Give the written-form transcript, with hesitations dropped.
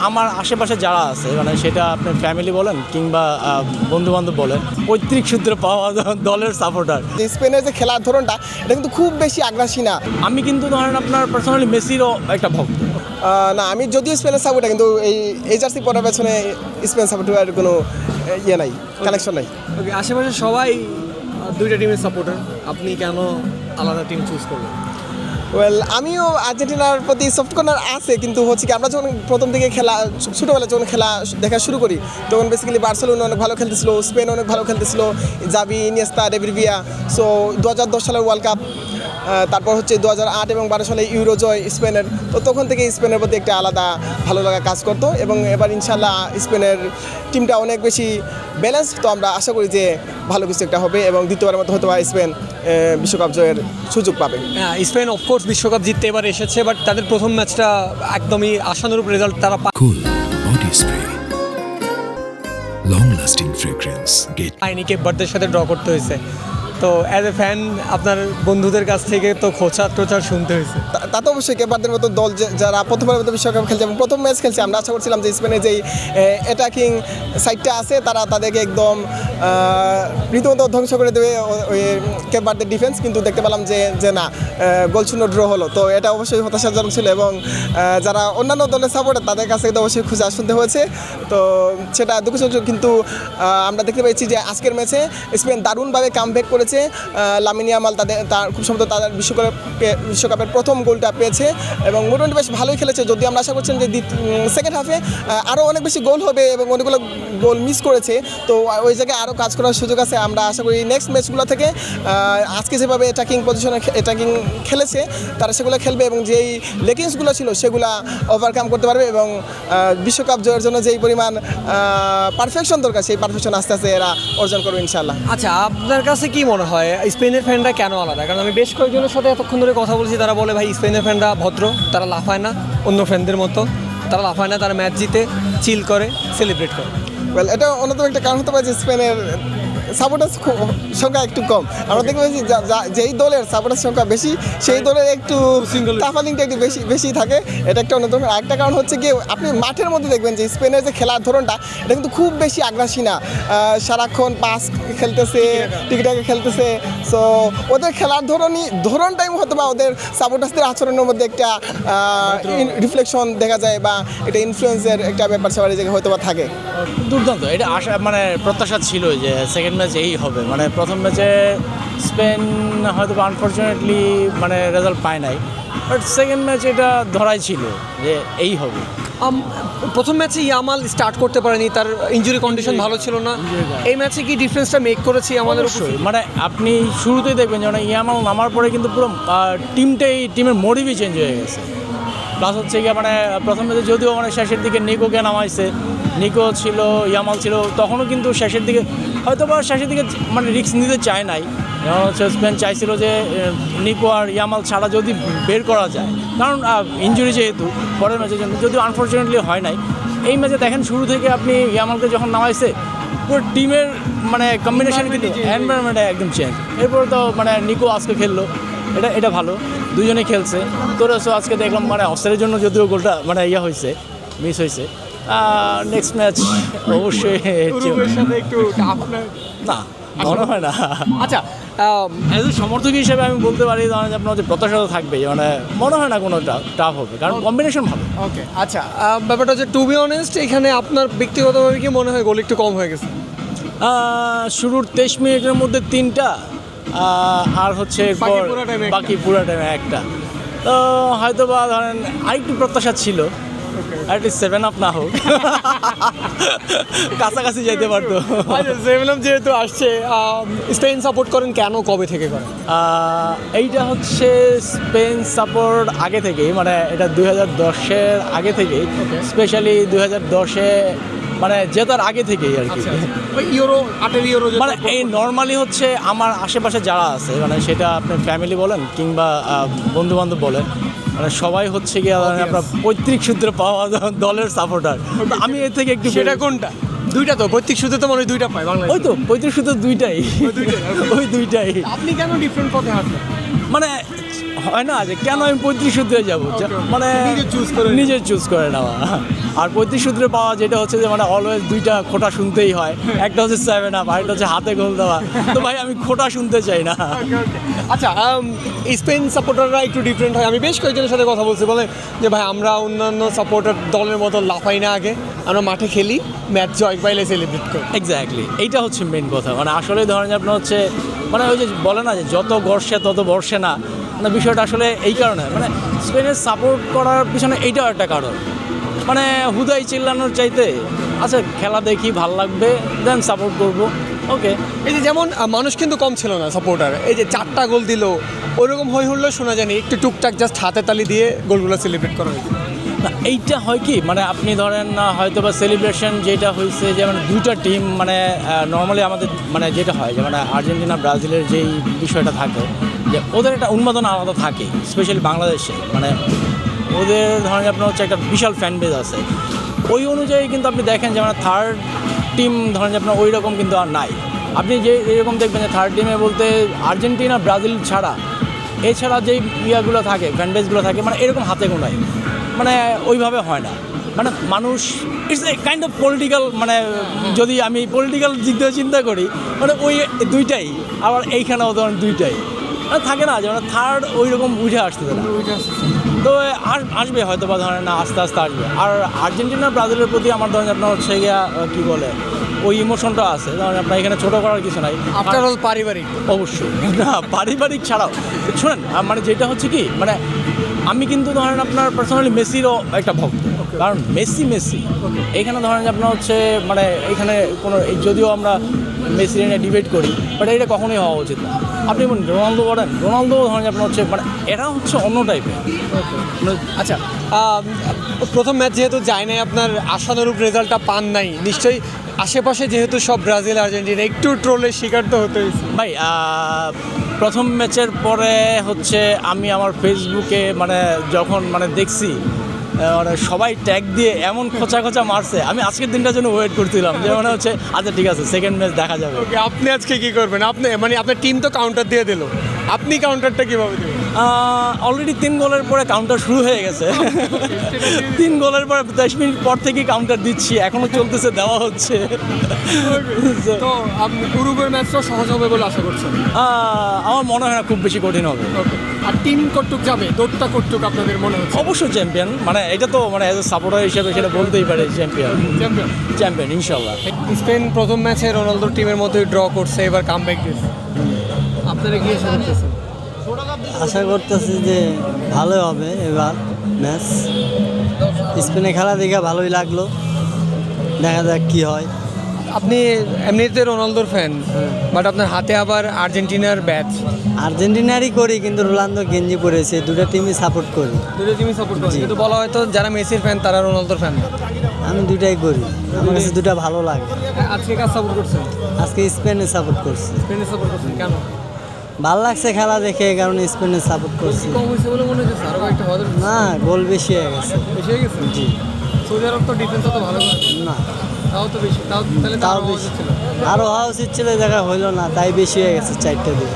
আমার আশেপাশে যারা আছে মানে সেটা আপনি ফ্যামিলি বলেন কিংবা বন্ধুবান্ধব বলেন পৈতৃক সূত্রে পাওয়া দলের সাপোর্টার। স্পেনের যে খেলার ধরনটা এটা কিন্তু খুব বেশি আগ্রাসী না। আমি কিন্তু ধরেন আপনার পার্সোনালি মেসিরও একটা ভক্ত। না, আমি যদিও স্পেনের সাপোর্টার কিন্তু এই জার্সি পরার পেছনে স্পেন সাপোর্টার কোনো ইয়ে নাই, কানেকশন নাই। ওকে, আশেপাশে সবাই দুইটা টিমের সাপোর্টার, আপনি কেন আলাদা টিম চুজ করবেন? আমিও আর্জেন্টিনার প্রতি সফট কর্নার আছে, কিন্তু হচ্ছে কি আমরা যখন প্রথম দিকে খেলা ছোটোবেলায় যখন খেলা দেখা শুরু করি তখন বেসিক্যালি বার্সেলোনা অনেক ভালো খেলতেছিল, স্পেন অনেক ভালো খেলতেছিল, Xavi, Iniesta, David Villa. So 2010 সালের ওয়ার্ল্ড কাপ, তারপর হচ্ছে 2008 এবং 12 সালে ইউরো জয় স্পেনের, তো তখন থেকে স্পেনের প্রতি একটা আলাদা ভালো লাগা কাজ করতো। এবং এবার ইনশাল্লাহ স্পেনের টিমটা অনেক বেশি ব্যালেন্স, তো আমরা আশা করি যে ভালো কিছু একটা হবে এবং দ্বিতীয়বারের মতো হয়তো স্পেন বিশ্বকাপ জয়ের সুযোগ পাবে। হ্যাঁ, স্পেন অফকোর্স বিশ্বকাপ জিততে এবার এসেছে, বাট তাদের প্রথম ম্যাচটা একদমই আশানুরূপ রেজাল্ট তারা Cool body spray. Long lasting fragrance. Get পায়নি, কেপ ভার্দের সাথে ড্র করতে হয়েছে। তো অ্যাজ এ ফ্যান আপনার বন্ধুদের কাছ থেকে তো খোঁচা টোচা শুনতে হয়েছে। তা তো অবশ্যই কেবারদের মতো দল যারা প্রথমবারের মতো বিশ্বকাপ খেলছে এবং প্রথম ম্যাচ খেলছে, আমরা আশা করছিলাম যে স্পেনের যেই অ্যাটাকিং সাইডটা আছে তারা তাদেরকে একদম রীতিমতো ধ্বংস করে দেবে ওই কেবারদের ডিফেন্স, কিন্তু দেখতে পেলাম যে না, গোলশূন্য ড্র হলো। তো এটা অবশ্যই হতাশাজনক ছিল এবং যারা অন্যান্য দলের সাপোর্টার তাদের কাছে তো অবশ্যই খুঁজে শুনতে হয়েছে। তো সেটা দুঃখজনক, কিন্তু আমরা দেখতে পেয়েছি যে আজকের ম্যাচে স্পেন দারুণভাবে কামব্যাক করেছে। লামিন ইয়ামাল তার খুব সম্ভবত তাদের বিশ্বকাপের প্রথম গোলটা পেয়েছে এবং মোটামুটি বেশ ভালোই খেলেছে। যদি আমরা আশা করছিলাম যে সেকেন্ড হাফে আরও অনেক বেশি গোল হবে এবং অনেকগুলো গোল মিস করেছে, তো ওই জায়গায় আরও কাজ করার সুযোগ আছে। আমরা আশা করি নেক্সট ম্যাচগুলো থেকে আজকে যেভাবে অ্যাটাকিং পজিশনে অ্যাটাকিং খেলেছে তারা সেগুলো খেলবে এবং যেই লেকিংসগুলো ছিল সেগুলো ওভারকাম করতে পারবে এবং বিশ্বকাপ জয়ের জন্য যেই পরিমাণ পারফেকশন দরকার সেই পারফেকশন আস্তে আস্তে এরা অর্জন করবে ইনশাআল্লাহ। আচ্ছা, আপনার কাছে কি মনে হয় স্পেনের ফ্যানরা কেন আলাদা? কারণ আমি বেশ কয়েকজনের সাথে এতক্ষণ ধরে কথা বলছি, তারা বলে ভাই স্পেনের ফ্যানরা ভদ্র, তারা লাফায় না অন্য ফ্যানদের মতো, তারা লাফায় না, তারা ম্যাচ জিতে চিল করে, সেলিব্রেট করে। এটা অন্যতম একটা কারণ হতে পারে যে স্পেনের সাপোর্টার সংখ্যা একটু কম। আমরা দেখতে পাচ্ছি যেই দলের সাপোর্টার সংখ্যা বেশি সেই দলের একটু টাফালিংটা একটু বেশি থাকে, এটা একটা অন্যতম। আরেকটা কারণ হচ্ছে গিয়ে আপনি মাঠের মধ্যে দেখবেন যে স্পেনের যে খেলার ধরনটা এটা কিন্তু খুব বেশি আগ্রাসী না, সারাক্ষণ পাস খেলতেছে, টিকিটাকে খেলতেছে। সো ওদের খেলার ধরনটাই হয়তো বা ওদের সাপোর্টার্সদের আচরণের মধ্যে একটা রিফ্লেকশন দেখা যায় বা এটা ইনফ্লুয়েন্সের একটা ব্যাপার সবার জায়গায় হয়তো বা থাকে। দুর্দান্ত, এটা আশা মানে প্রত্যাশা ছিল যে সেকেন্ড ম্যাচ এই হবে। মানে প্রথম ম্যাচে স্পেন হয়তো আনফর্চুনেটলি মানে রেজাল্ট পায় নাই, বাট সেকেন্ড ম্যাচ এটা ধরাই ছিল যে এই হবে। প্রথম ম্যাচে ইয়ামাল স্টার্ট করতে পারেনি, তার ইনজুরি কন্ডিশন ভালো ছিল না। এই ম্যাচে কি ডিফারেন্সটা মেক করেছে আমাদের? অবশ্যই, মানে আপনি শুরুতেই দেখবেন যে ইয়ামাল নামার পরে কিন্তু পুরো টিমের মোটিভই চেঞ্জ হয়ে গেছে। প্লাস হচ্ছে গিয়ে মানে প্রথম ম্যাচে যদিও মানে শেষের দিকে নিকোকে নামাইছে, নিকো ছিল, ইয়ামাল ছিল, তখনও কিন্তু শেষের দিকে মানে রিস্ক নিতে চায় নাই। যেমন হচ্ছে স্পেন চাইছিল যে নিকো আর ইয়ামাল ছাড়া যদি বের করা যায়, কারণ ইনজুরি যেহেতু পরের ম্যাচের জন্য, যদিও আনফর্চুনেটলি হয় নাই। এই ম্যাচে দেখেন শুরু থেকে আপনি ইয়ামালকে যখন নামাইছে পুরো টিমের মানে কম্বিনেশন কিন্তু এনভায়রনমেন্টে একদম চেঞ্জ। এরপর তো মানে নিকো আজকে খেললো, এটা ভালো, দুজনেই খেলছে। তোরেসও আজকে দেখলাম মানে অস্ট্রেলিয়ার জন্য যদিও গোলটা মানে হয়েছে, মিস হয়েছে। নেক্সট ম্যাচ অবশ্যই একটু টাফ না মনে হয় না। আচ্ছা, অ্যাজ এ সমর্থক হিসেবে আমি বলতে পারি যে আপনার যে প্রত্যাশা তো থাকবেই, মানে মনে হয় না কোনো টাফ হবে, কারণ কম্বিনেশন ভালো। ওকে, আচ্ছা, ব্যাপারটা হচ্ছে টু বি অনেস্ট, এখানে আপনার ব্যক্তিগতভাবে কি মনে হয় গোল একটু কম হয়ে গেছে? শুরুর 23 মিনিটের মধ্যে 3টা, আর হচ্ছে বাকি পুরো টাইমে একটা, তো হয়তো বা ধরেন আরেকটু প্রত্যাশা ছিল আরেকটু 7 আপ না হোক, কাছাকাছি যাইতে পারতো। সেভেন আপ যেহেতু আসছে, স্পেন সাপোর্ট করেন কেন, কবে থেকে করেন? এইটা হচ্ছে স্পেন সাপোর্ট আগে থেকেই, মানে এটা 2010-এর আগে থেকেই, স্পেশালি 2010-এ মানে জেতার আগে থেকেই আর কি। ইউরো 8 ইউরো মানে এই নর্মালি হচ্ছে আমার আশেপাশে যারা আছে মানে সেটা আপনি ফ্যামিলি বলেন কিংবা বন্ধুবান্ধব বলেন, মানে সবাই হচ্ছে গিয়ে আপনার পৈতৃক সূত্রে পাওয়া দলের সাপোর্টার। আমি এর থেকে একটু সেটা কোনটা? দুইটা তো পৈতৃক সূত্রে তো মানে দুইটা পায় বাংলাদেশ। ওই তো পৈতৃক সূত্র দুইটাই, ওই দুইটাই। আপনি কেন ডিফারেন্ট পথে হাঁটলেন? মানে হয় না যে কেন আমি 35 সূত্রে যাবো, মানে নিজে চুজ করে নেওয়া। আর 35 সূত্রে পাওয়া যেটা হচ্ছে যে মানে অলওয়েজ দুইটা খোটা শুনতেই হয়, একটা হচ্ছে 7 আপ আর একটা হচ্ছে হাতে গোল দেওয়া। তো ভাই আমি খোটা শুনতে চাই না। আচ্ছা, স্পেন সাপোর্টাররা একটু ডিফারেন্ট হয়। আমি বেশ কয়েকজনের সাথে কথা বলছি, বলে যে ভাই আমরা অন্যান্য সাপোর্টার দলের মতো লাফাই না, আগে আমরা মাঠে খেলি, ম্যাচ জয় পাইলে সেলিব্রেট করি। এক্স্যাক্টলি, এইটা হচ্ছে মেন কথা। মানে আসলে ধরেন যে আপনার হচ্ছে মানে ওই যে বলে না যে যত গর্ষে তত বর্ষে না, মানে বিষয়টা আসলে এই কারণে মানে স্পেনের সাপোর্ট করার পিছনে এইটাও একটা কারণ। মানে হুদাই চিল্লানোর চাইতে আচ্ছা খেলা দেখি ভাল লাগবে দেন সাপোর্ট করবো, ওকে। এই যে যেমন মানুষ কিন্তু কম ছিল না সাপোর্টার, এই যে 4টা গোল দিল ওইরকম হই হুল্লোড় শোনা যায়নি, একটু টুকটাক জাস্ট হাতে তালি দিয়ে গোলগুলো সেলিব্রেট করা হয়েছে। না এইটা হয় কি মানে আপনি ধরেন হয়তো বা সেলিব্রেশন যেটা হয়েছে যে মানে দুইটা টিম মানে নর্মালি আমাদের মানে যেটা হয় যে মানে আর্জেন্টিনা ব্রাজিলের যেই বিষয়টা থাকে যে ওদের একটা উন্মাদনা আলাদা থাকে, স্পেশালি বাংলাদেশে মানে ওদের ধরেন আপনার হচ্ছে একটা বিশাল ফ্যান বেজ আছে। ওই অনুযায়ী কিন্তু আপনি দেখেন যে মানে থার্ড টিম ধরেন যে আপনার ওই রকম কিন্তু আর নাই। আপনি যে এরকম দেখবেন যে থার্ড টিমে বলতে আর্জেন্টিনা ব্রাজিল ছাড়া এছাড়া যেই ইয়াগুলো থাকে ফ্যান বেজগুলো থাকে মানে এরকম হাতে গোনাই, মানে ওইভাবে হয় না। মানে মানুষ it's a kind of political, মানে যদি আমি পলিটিক্যাল দিক দিয়ে চিন্তা করি মানে ওই দুইটাই, আবার এইখানেও ধরেন দুইটাই মানে থাকে না যে মানে থার্ড ওই রকম উঠে আসতেছে না। তো আসবে হয়তো বা ধরেন না আস্তে আস্তে আসবে। আর আর্জেন্টিনা ব্রাজিলের প্রতি আমার ধরেন আপনার হচ্ছে গিয়া কী বলে ওই ইমোশনটা আছে, ধরেন আপনার এখানে ছোটো করার কিছু নাই। আফটার অল পারিবারিক অবশ্যই না, পারিবারিক ছাড়াও শোনেন মানে যেটা হচ্ছে কি মানে আমি কিন্তু ধরেন আপনার পার্সোনালি মেসিরও একটা ভক্ত, কারণ মেসি এখানে ধরেন যে আপনার হচ্ছে মানে এখানে কোনো যদিও আমরা মেসি নিয়ে ডিবেট করি বাট এটা কখনোই হওয়া উচিত না। আপনি রোনালদো বলেন, রোনালদো ধরেন যে আপনার হচ্ছে মানে এরা হচ্ছে অন্য টাইপের। আচ্ছা, প্রথম ম্যাচ যেহেতু যায় নাই, আপনার আশানুরূপ রেজাল্টটা পান নাই, নিশ্চয়ই আশেপাশে যেহেতু সব ব্রাজিল আর্জেন্টিনা একটু ট্রোলের শিকার তো হতে হয়েছে। ভাই প্রথম ম্যাচের পরে হচ্ছে আমি আমার ফেসবুকে মানে যখন মানে দেখছি মানে সবাই ট্যাগ দিয়ে এমন খোঁচা খোঁচা মারছে, আমি আজকের দিনটার জন্য ওয়েট করছিলাম যে মানে হচ্ছে আচ্ছা ঠিক আছে সেকেন্ড ম্যাচ দেখা যাবে। ওকে, আপনি আজকে কি করবেন? আপনি মানে আপনার টিম তো কাউন্টার দিয়ে দিল, আপনি কাউন্টারটা কীভাবে দেবেন? অলরেডি 3 গোলের পরে কাউন্টার শুরু হয়ে গেছে। 3 গোলের পরে 10 মিনিট পর থেকেই কাউন্টার দিচ্ছি, এখনও চলতেছে, দেওয়া হচ্ছে। তো আপনি উরুগুয়ের ম্যাচটা সহজ হবে বলে আশা করছেন? আমার মনে হয় না খুব বেশি কঠিন হবে। আর টিম কটুক যাবে, দৌড়টা কটুক আপনাদের মনে হচ্ছে? অবশ্যই চ্যাম্পিয়ন, মানে এটা তো মানে অ্যাজ এ সাপোর্টার হিসেবে সেটা বলতেই পারে চ্যাম্পিয়ন ইনশাল্লাহ। স্পেন প্রথম ম্যাচে রোনালদোর টিমের মতোই ড্র করছে, এবার কামব্যাক দিচ্ছে, আপনারা কি আশা করতেছেন? আশা করতেছি যে ভালো হবে এবার ম্যাচ। স্পেনে খেলা দেখে ভালোই লাগলো, দেখা যাক কি হয়। আপনি এমনিতে রোনালদোর ফ্যান, বাট আপনার হাতে আবার আর্জেন্টিনার ব্যাচ। আর্জেন্টিনারই করি কিন্তু রোনালদো গেঞ্জি পরেছে, দুটো টিমই সাপোর্ট করি। দুটো টিমই সাপোর্ট করেন, কিন্তু বলা হয়তো যারা মেসির ফ্যান তারা রোনালদোর ফ্যান। আমি দুটাই করি, আমার কাছে দুটা ভালো লাগে। আজকে কাজ সাপোর্ট করছেন? আজকে স্পেনে সাপোর্ট করছি। স্পেনে সাপোর্ট করছেন কেন? ভালো লাগছে খেলা দেখে, এই কারণে স্পেনে সাপোর্ট করছি। কম হয়েছে বলে মনে হচ্ছে আরও একটা হওয়ার না, গোল বেশি হয়ে গেছে। বেশি হয়ে গেছে। জি সৌদি আরব তো ডিফেন্স তো ভালো করে, না তাও তো বেশি, তাও তাহলে তাও তাও বেশি, ছিল। আরও হওয়া উচিত ছিল, জায়গা হইলো না, তাই বেশি হয়ে গেছে 4টে দিয়ে।